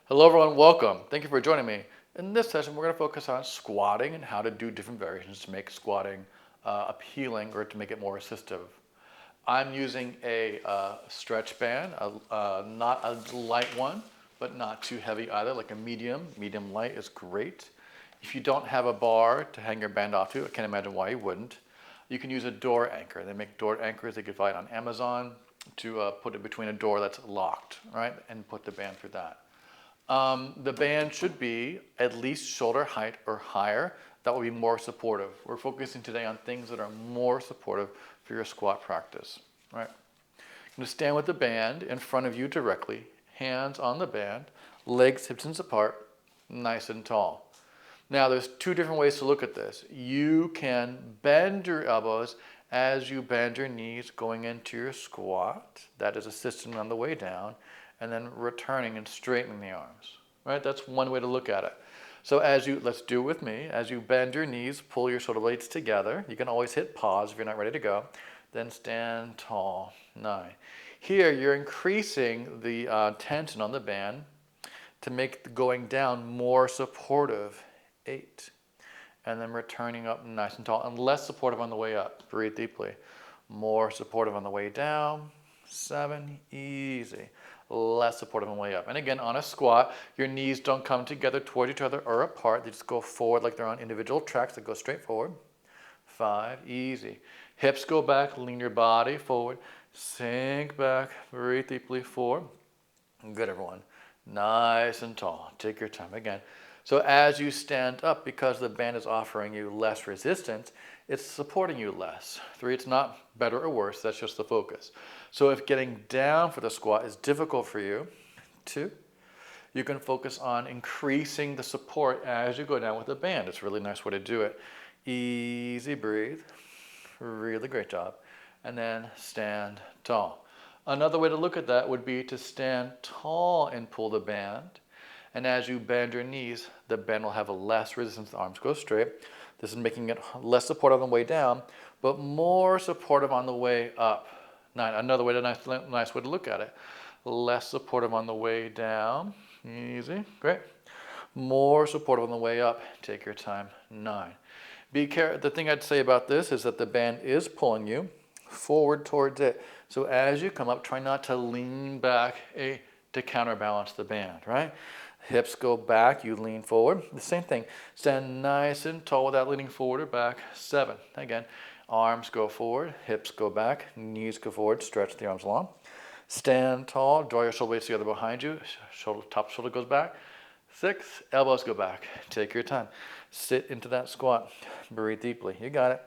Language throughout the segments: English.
Hello everyone, welcome. Thank you for joining me. In this session, we're going to focus on squatting and how to do different variations to make squatting appealing or to make it more assistive. I'm using a stretch band, not a light one, but not too heavy either, like a medium. Medium light is great. If you don't have a bar to hang your band off to, I can't imagine why you wouldn't. You can use a door anchor. They make door anchors. They can find on Amazon to put it between a door that's locked, right, and put the band through that. The band should be at least shoulder height or higher. That will be more supportive. We're focusing today on things that are more supportive for your squat practice. Right? You're going to stand with the band in front of you directly, hands on the band, legs hips and apart, nice and tall. Now there's two different ways to look at this. You can bend your elbows as you bend your knees going into your squat. That is assisting on the way down. And then returning and straightening the arms, right? That's one way to look at it. So let's do it with me. As you bend your knees, pull your shoulder blades together. You can always hit pause if you're not ready to go. Then stand tall, 9. Here, you're increasing the tension on the band to make the going down more supportive, 8. And then returning up nice and tall and less supportive on the way up. Breathe deeply. More supportive on the way down, 7, easy. Less supportive on the way up. And again, on a squat, your knees don't come together towards each other or apart. They just go forward like they're on individual tracks that go straight forward. 5, easy. Hips go back, lean your body forward, sink back, breathe deeply, 4. Good, everyone. Nice and tall. Take your time again. So as you stand up, because the band is offering you less resistance, it's supporting you less. 3, it's not better or worse, that's just the focus. So if getting down for the squat is difficult for you, 2, you can focus on increasing the support as you go down with the band. It's a really nice way to do it. Easy breathe, really great job. And then stand tall. Another way to look at that would be to stand tall and pull the band. And as you bend your knees, the band will have a less resistance. The arms go straight. This is making it less supportive on the way down, but more supportive on the way up. 9, another way to nice way to look at it. Less supportive on the way down. Easy, great. More supportive on the way up. Take your time, 9. Be careful. The thing I'd say about this is that the band is pulling you forward towards it. So as you come up, try not to lean back to counterbalance the band, right? Hips go back, you lean forward. The same thing. Stand nice and tall without leaning forward or back. 7. Again, arms go forward, hips go back, knees go forward, stretch the arms long. Stand tall, draw your shoulder blades together behind you. Top shoulder goes back. 6, elbows go back. Take your time. Sit into that squat. Breathe deeply. You got it.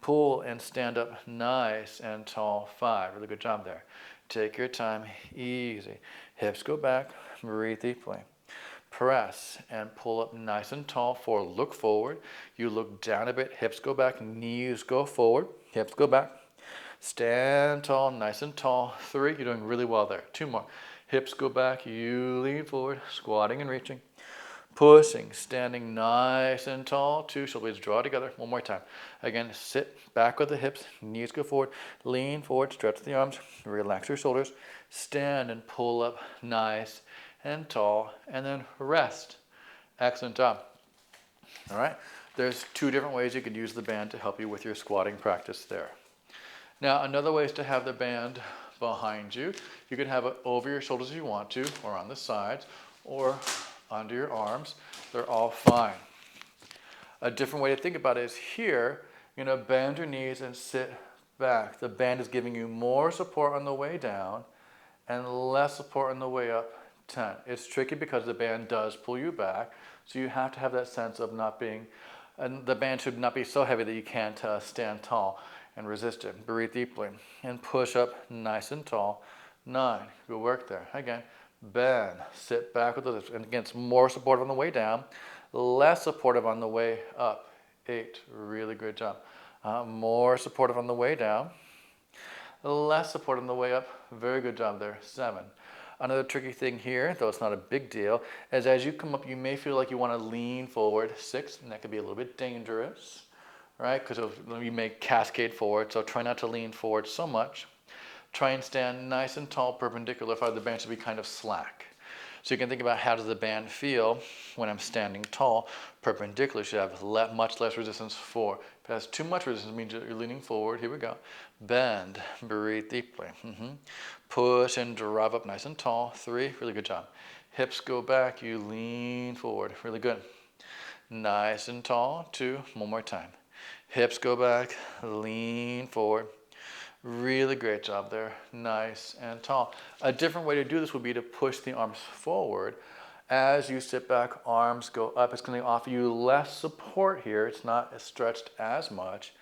Pull and stand up nice and tall. 5. Really good job there. Take your time. Easy. Hips go back. Breathe deeply. Press and pull up nice and tall. 4, look forward. You look down a bit, hips go back, knees go forward, hips go back. Stand tall, nice and tall. 3, you're doing really well there. 2 more. Hips go back, you lean forward, squatting and reaching. Pushing, standing nice and tall. 2, shoulder blades draw together. 1 more time. Again, sit back with the hips, knees go forward, lean forward, stretch the arms, relax your shoulders. Stand and pull up nice and tall, and then rest. Excellent job. All right, there's 2 different ways you could use the band to help you with your squatting practice there. Now, another way is to have the band behind you. You can have it over your shoulders if you want to, or on the sides, or under your arms. They're all fine. A different way to think about it is here, you're going to bend your knees and sit back. The band is giving you more support on the way down and less support on the way up. 10. It's tricky because the band does pull you back, so you have to have that sense of not being, and the band should not be so heavy that you can't stand tall and resist it. Breathe deeply and push up nice and tall. 9. Good work there. Again, bend, sit back with those, and again, it's more supportive on the way down, less supportive on the way up. 8. Really good job. More supportive on the way down, less support on the way up. Very good job there. 7. Another tricky thing here, though it's not a big deal, is as you come up, you may feel like you want to lean forward. 6, and that could be a little bit dangerous, right? Because you may cascade forward, so try not to lean forward so much. Try and stand nice and tall, perpendicular. If the band should be kind of slack. So you can think about how does the band feel when I'm standing tall. Perpendicular should have much less resistance. 4. If it has too much resistance, it means you're leaning forward. Here we go. Bend, breathe deeply. Push and drive up nice and tall. 3, really good job. Hips go back, you lean forward. Really good. Nice and tall. 2, one more time. Hips go back, lean forward. Really great job there. Nice and tall. A different way to do this would be to push the arms forward. As you sit back, arms go up. It's going to offer you less support here. It's not stretched as much.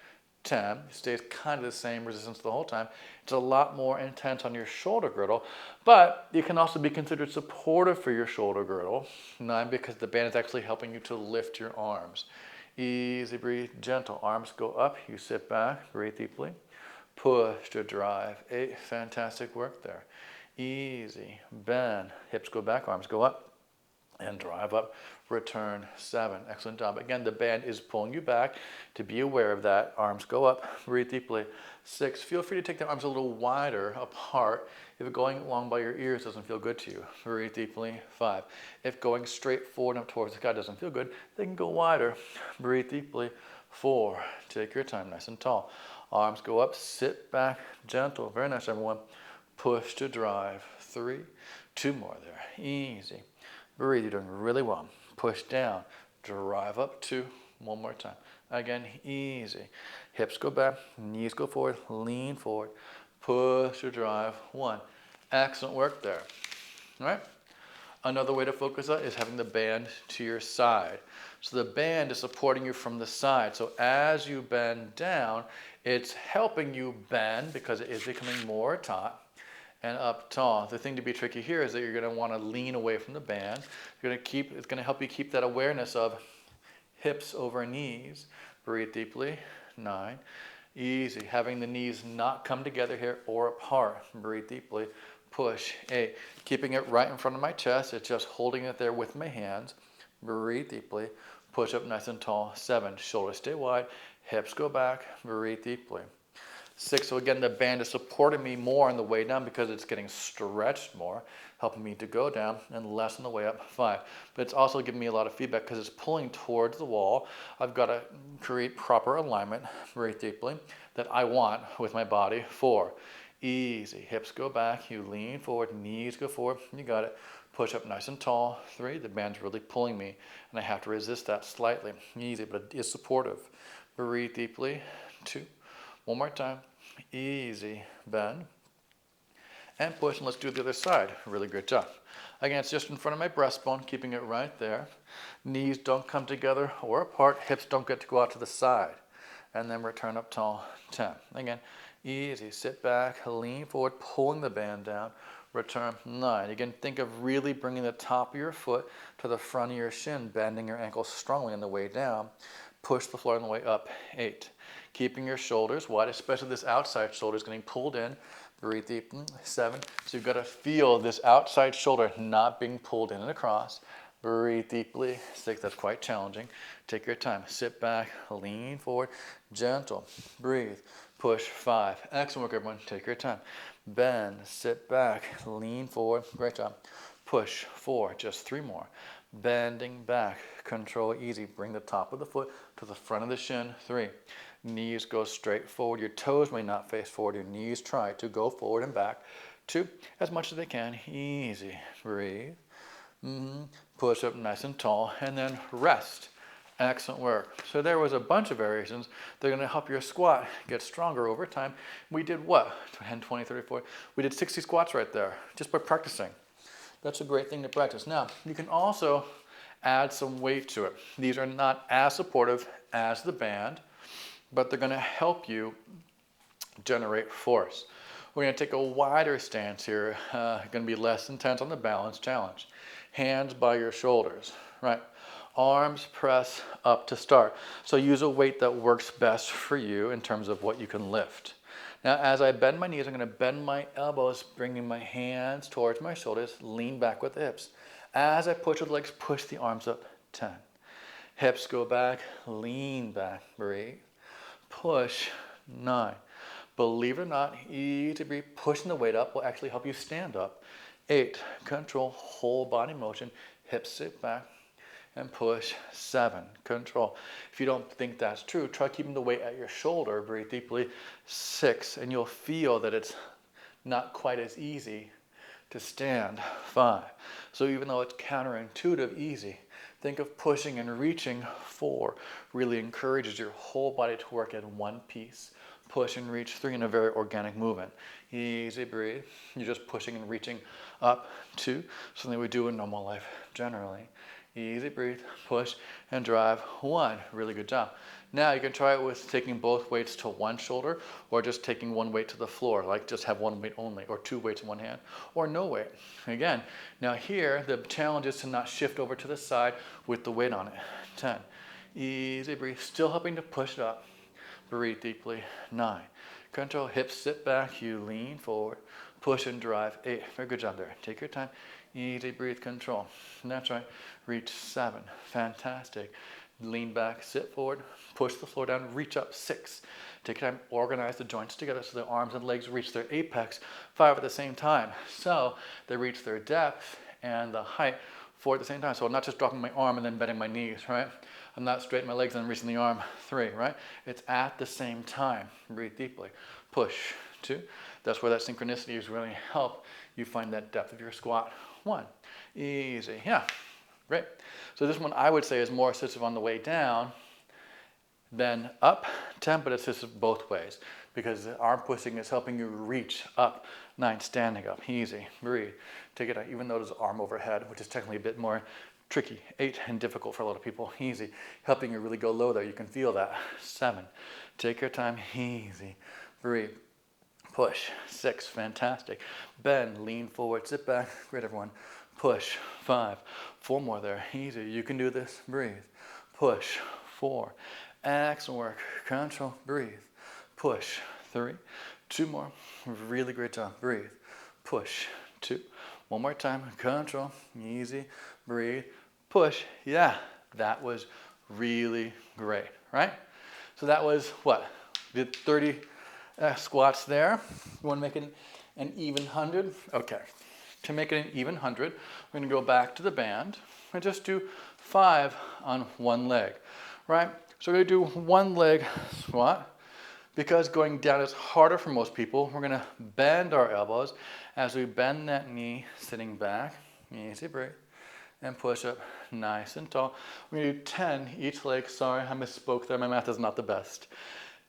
10. It stays kind of the same resistance the whole time. It's a lot more intense on your shoulder girdle, but it can also be considered supportive for your shoulder girdle. 9, because the band is actually helping you to lift your arms. Easy, breathe, gentle. Arms go up. You sit back, breathe deeply. Push to drive. 8, fantastic work there. Easy, bend, hips go back, arms go up, and drive up, return. 7, excellent job. Again, the band is pulling you back. To be aware of that, arms go up, breathe deeply. 6, feel free to take the arms a little wider apart if going along by your ears doesn't feel good to you. Breathe deeply. 5, if going straight forward and up towards the sky doesn't feel good, they can go wider. Breathe deeply. 4, take your time, nice and tall. Arms go up, sit back, gentle. Very nice, everyone. Push to drive. 3, 2 more there. Easy. Breathe, you're doing really well. Push down, drive up. 2, one more time. Again, easy. Hips go back, knees go forward, lean forward. Push to drive. 1. Excellent work there. All right. Another way to focus on is having the band to your side. So the band is supporting you from the side. So as you bend down, it's helping you bend because it is becoming more taut and up tall. The thing to be tricky here is that you're going to want to lean away from the band. It's going to help you keep that awareness of hips over knees. Breathe deeply. 9. Easy. Having the knees not come together here or apart. Breathe deeply. Push. 8. Keeping it right in front of my chest. It's just holding it there with my hands. Breathe deeply. Push up nice and tall. 7. Shoulders stay wide. Hips go back. Breathe deeply. 6. So again, the band is supporting me more on the way down because it's getting stretched more, helping me to go down, and less on the way up. 5. But it's also giving me a lot of feedback because it's pulling towards the wall. I've got to create proper alignment. Breathe deeply. That I want with my body. 4. Easy. Hips go back. You lean forward. Knees go forward. You got it. Push up nice and tall. 3. The band's really pulling me, and I have to resist that slightly. Easy, but it is supportive. Breathe deeply. 2. One more time. Easy. Bend. And push, and let's do the other side. Really good job. Again, it's just in front of my breastbone, keeping it right there. Knees don't come together or apart. Hips don't get to go out to the side. And then return up tall. 10. Again, easy. Sit back, lean forward, pulling the band down. Return. 9. Again, think of really bringing the top of your foot to the front of your shin, bending your ankles strongly on the way down. Push the floor on the way up. 8. Keeping your shoulders wide, especially this outside shoulder is getting pulled in. Breathe deep. 7. So you've got to feel this outside shoulder not being pulled in and across. Breathe deeply. 6. That's quite challenging. Take your time. Sit back, lean forward, gentle. Breathe. Push. 5. Excellent work, everyone. Take your time. Bend, sit back, lean forward. Great job. Push. 4. Just 3 more. Bending back. Control. Easy. Bring the top of the foot to the front of the shin. 3. Knees go straight forward. Your toes may not face forward. Your knees try to go forward and back. 2. As much as they can. Easy. Breathe. Push up nice and tall. And then rest. Excellent work. So there was a bunch of variations that are going to help your squat get stronger over time. We did what? 10, 20, 30, 40. We did 60 squats right there just by practicing. That's a great thing to practice. Now, you can also add some weight to it. These are not as supportive as the band, but they're going to help you generate force. We're going to take a wider stance here. Going to be less intense on the balance challenge. Hands by your shoulders, right? Arms press up to start. So use a weight that works best for you in terms of what you can lift. Now, as I bend my knees, I'm going to bend my elbows, bringing my hands towards my shoulders, lean back with the hips. As I push with the legs, push the arms up. 10. Hips go back, lean back, breathe. Push. 9. Believe it or not, easy to breathe. Pushing the weight up will actually help you stand up. 8, control, whole body motion, hips sit back, and push. 7, control. If you don't think that's true, try keeping the weight at your shoulder, breathe deeply. 6, and you'll feel that it's not quite as easy to stand. 5, so even though it's counterintuitive easy, think of pushing and reaching. 4, really encourages your whole body to work in one piece. Push and reach. 3, in a very organic movement. Easy, breathe. You're just pushing and reaching up. 2, something we do in normal life generally. Easy, breathe, push, and drive. 1, really good job. Now you can try it with taking both weights to one shoulder, or just taking one weight to the floor, like just have one weight only, or 2 weights in one hand, or no weight. Again, now here, the challenge is to not shift over to the side with the weight on it. 10, easy, breathe, still helping to push it up. Breathe deeply. 9, control, hips sit back, you lean forward, push and drive. 8, very good job there. Take your time. Easy, breathe, control. And that's right. Reach. 7, fantastic. Lean back, sit forward, push the floor down, reach up. 6, take your time, organize the joints together so the arms and legs reach their apex. 5 at the same time. So they reach their depth and the height 4 at the same time. So I'm not just dropping my arm and then bending my knees, right? I'm not straightening my legs and reaching the arm. 3, right? It's at the same time. Breathe deeply. Push. 2, that's where that synchronicity is really help you find that depth of your squat. 1, easy, yeah, great. So this one I would say is more assistive on the way down than up. 10, but assistive both ways because the arm pushing is helping you reach up. 9, standing up, easy, breathe. Take it out, even though there's arm overhead, which is technically a bit more tricky. 8, and difficult for a lot of people, easy. Helping you really go low there, you can feel that. 7, take your time, easy, breathe. Push. 6, fantastic. Bend, lean forward, sit back. Great, everyone. Push. 5, 4 more there. Easy. You can do this. Breathe. Push. 4, excellent work. Control. Breathe. Push. 3, 2 more. Really great job. Breathe. Push. 2, one more time. Control. Easy. Breathe. Push. Yeah, that was really great, right? So that was what? Did 30 squats there. You want to make it an even 100? Okay. To make it an even 100, we're going to go back to the band and just do 5 on one leg, right? So we're going to do one leg squat because going down is harder for most people. We're going to bend our elbows as we bend that knee, sitting back. Easy breathe. And push up nice and tall. We're going to do 10 each leg. Sorry, I misspoke there. My math is not the best.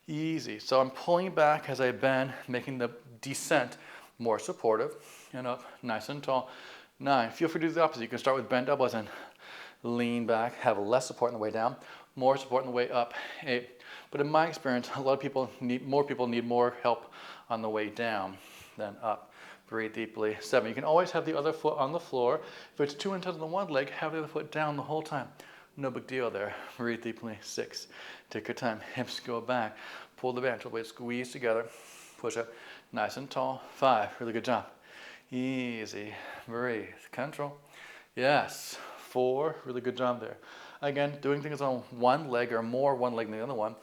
Easy. So I'm pulling back as I bend, making the descent more supportive and up nice and tall. 9. Feel free to do the opposite. You can start with bent elbows and lean back, have less support on the way down, more support on the way up. 8. But in my experience, a lot of people need more help on the way down than up. Breathe deeply. 7. You can always have the other foot on the floor. If it's too intense on the one leg, have the other foot down the whole time. No big deal there. Breathe deeply. 6. Take your time. Hips go back. Pull the band. Weight squeeze together. Push up. Nice and tall. 5. Really good job. Easy. Breathe. Control. Yes. 4. Really good job there. Again, doing things on one leg or more one leg than the other one.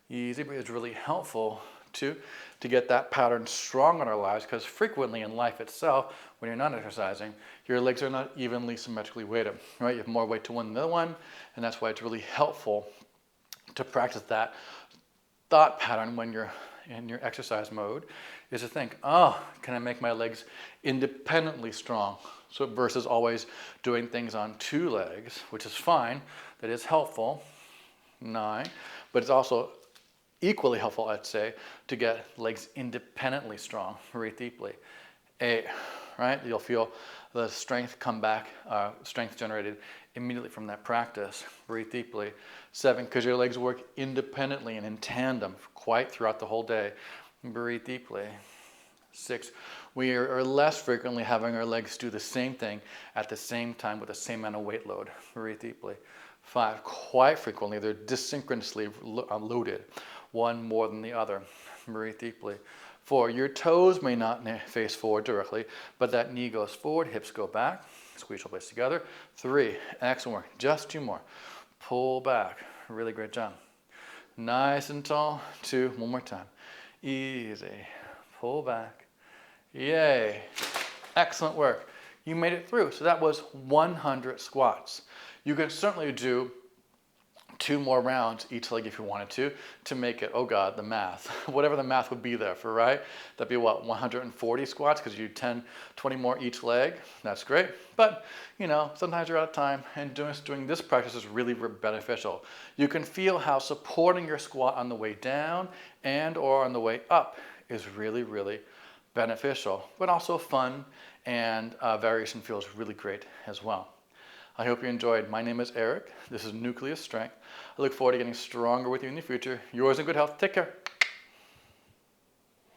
Easy breathe is really helpful to get that pattern strong in our lives because frequently in life itself, when you're not exercising, your legs are not evenly symmetrically weighted, right? You have more weight to one than the other one, and that's why it's really helpful to practice that thought pattern when you're in your exercise mode, is to think, oh, can I make my legs independently strong? So versus always doing things on 2 legs, which is fine, that is helpful, 9, but it's also equally helpful, I'd say, to get legs independently strong. Breathe deeply. 8, right? You'll feel the strength come back, strength generated immediately from that practice. Breathe deeply. 7, because your legs work independently and in tandem quite throughout the whole day. Breathe deeply. 6, we are less frequently having our legs do the same thing at the same time with the same amount of weight load. Breathe deeply. 5, quite frequently they're desynchronously loaded, one more than the other. Breathe deeply. 4, your toes may not face forward directly, but that knee goes forward, hips go back, squeeze your legs together. 3, excellent work. Just 2 more. Pull back. Really great job. Nice and tall. 2, one more time. Easy. Pull back. Yay. Excellent work. you made it through. So that was 100 squats. You can certainly do 2 more rounds each leg if you wanted to make it, oh God, the math, whatever the math would be there for, right? That'd be what, 140 squats because you do 10, 20 more each leg. That's great. But, sometimes you're out of time, and doing this practice is really beneficial. You can feel how supporting your squat on the way down and or on the way up is really, really beneficial, but also fun, and variation feels really great as well. I hope you enjoyed. My name is Eric. This is Nucleus Strength. I look forward to getting stronger with you in the future. Yours in good health. Take care.